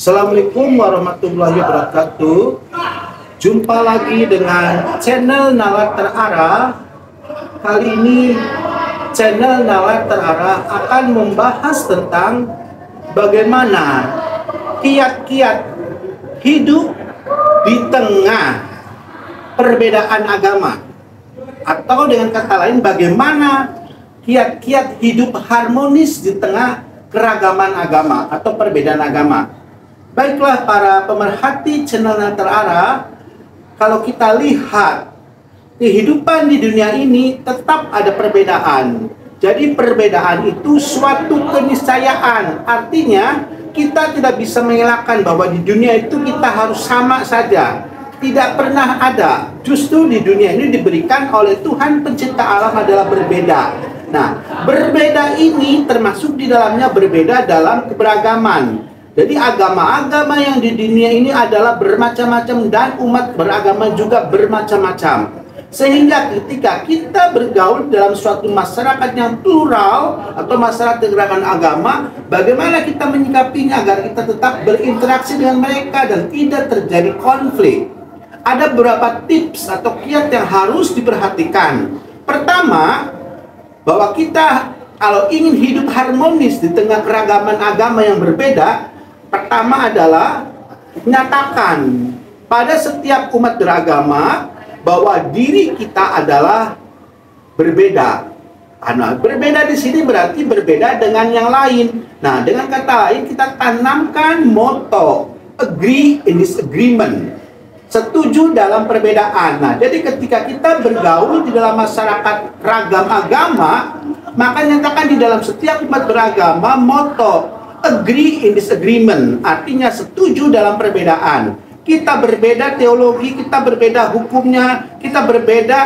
Assalamualaikum warahmatullahi wabarakatuh. Jumpa lagi dengan channel Nalar Terarah. Kali ini channel Nalar Terarah akan membahas tentang bagaimana kiat-kiat hidup di tengah perbedaan agama, atau dengan kata lain bagaimana kiat-kiat hidup harmonis di tengah keragaman agama atau perbedaan agama. Baiklah para pemerhati channel Nalar Terarah, kalau kita lihat kehidupan di dunia ini tetap ada perbedaan. Jadi perbedaan itu suatu keniscayaan. Artinya kita tidak bisa mengelakkan bahwa di dunia itu kita harus sama saja. Tidak pernah ada. Justru di dunia ini diberikan oleh Tuhan pencipta alam adalah berbeda. Nah, berbeda ini termasuk di dalamnya berbeda dalam keberagaman. Jadi agama-agama yang di dunia ini adalah bermacam-macam dan umat beragama juga bermacam-macam. Sehingga ketika kita bergaul dalam suatu masyarakat yang plural atau masyarakat gerakan agama, bagaimana kita menyikapinya agar kita tetap berinteraksi dengan mereka dan tidak terjadi konflik. Ada beberapa tips atau kiat yang harus diperhatikan. Pertama, bahwa kita kalau ingin hidup harmonis di tengah keragaman agama yang berbeda, pertama adalah menyatakan pada setiap umat beragama bahwa diri kita adalah berbeda. Karena berbeda di sini berarti berbeda dengan yang lain. Nah, dengan kata lain kita tanamkan moto agree in disagreement. Setuju dalam perbedaan. Nah, jadi ketika kita bergaul di dalam masyarakat ragam agama, maka nyatakan di dalam setiap umat beragama moto agree in disagreement, artinya setuju dalam perbedaan. Kita berbeda teologi, kita berbeda hukumnya, kita berbeda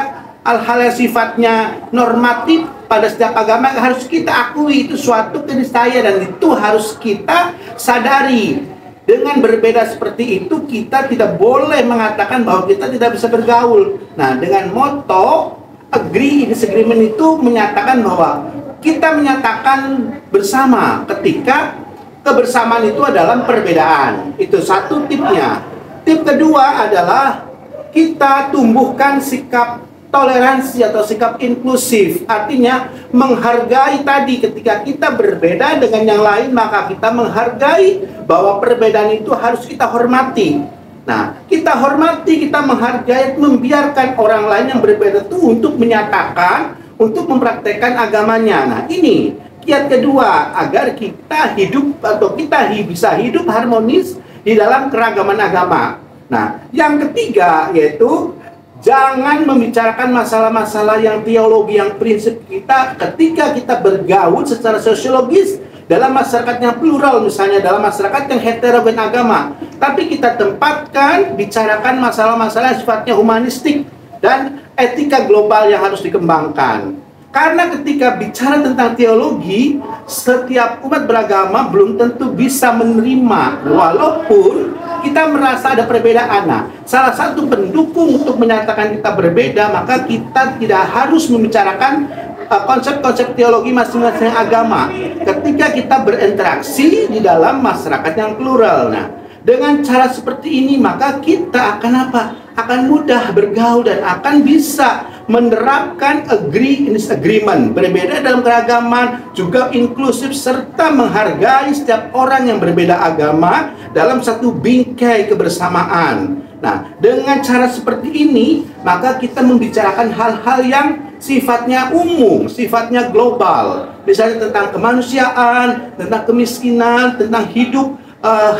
hal-hal yang sifatnya normatif pada setiap agama harus kita akui, itu suatu keniscayaan dan itu harus kita sadari. Dengan berbeda seperti itu, kita tidak boleh mengatakan bahwa kita tidak bisa bergaul. Nah, dengan moto agree in disagreement itu menyatakan bahwa kita menyatakan bersama ketika kebersamaan itu adalah perbedaan. Itu satu tipnya. Tip kedua adalah kita tumbuhkan sikap toleransi atau sikap inklusif. Artinya menghargai tadi ketika kita berbeda dengan yang lain, maka kita menghargai bahwa perbedaan itu harus kita hormati. Nah, kita hormati, kita menghargai, membiarkan orang lain yang berbeda itu untuk menyatakan, untuk mempraktekkan agamanya. Nah, ini kiat kedua agar kita hidup atau kita bisa hidup harmonis di dalam keragaman agama. Nah, yang ketiga yaitu jangan membicarakan masalah-masalah yang teologi, yang prinsip kita ketika kita bergaul secara sosiologis dalam masyarakat yang plural, misalnya dalam masyarakat yang heterogen agama. Tapi kita tempatkan bicarakan masalah-masalah yang sifatnya humanistik dan etika global yang harus dikembangkan. Karena ketika bicara tentang teologi, setiap umat beragama belum tentu bisa menerima, walaupun kita merasa ada perbedaan. Nah, salah satu pendukung untuk menyatakan kita berbeda, maka kita tidak harus membicarakan konsep-konsep teologi masing-masing agama ketika kita berinteraksi di dalam masyarakat yang plural. Nah, dengan cara seperti ini, maka kita akan apa? Akan mudah bergaul dan akan bisa menerapkan agree in disagreement, berbeda dalam keragaman, juga inklusif serta menghargai setiap orang yang berbeda agama dalam satu bingkai kebersamaan. Nah, dengan cara seperti ini, maka kita membicarakan hal-hal yang sifatnya umum, sifatnya global, misalnya tentang kemanusiaan, tentang kemiskinan, tentang hidup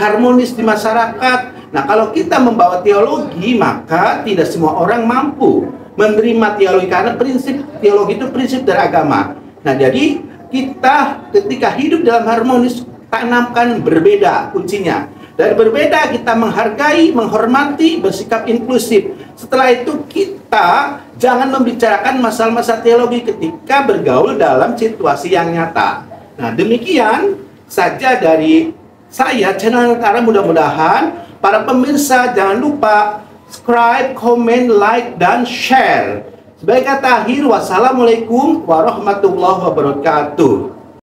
harmonis di masyarakat. Nah, kalau kita membawa teologi, maka tidak semua orang mampu menerima teologi karena prinsip teologi itu prinsip dari agama. Nah, jadi kita ketika hidup dalam harmonis tanamkan berbeda kuncinya. Dari berbeda kita menghargai, menghormati, bersikap inklusif. Setelah itu kita jangan membicarakan masalah-masalah teologi ketika bergaul dalam situasi yang nyata. Nah, demikian saja dari saya, channel Nalar. Mudah-mudahan para pemirsa jangan lupa subscribe, komen, like, dan share. Sebagai kata akhir, wassalamualaikum warahmatullahi wabarakatuh.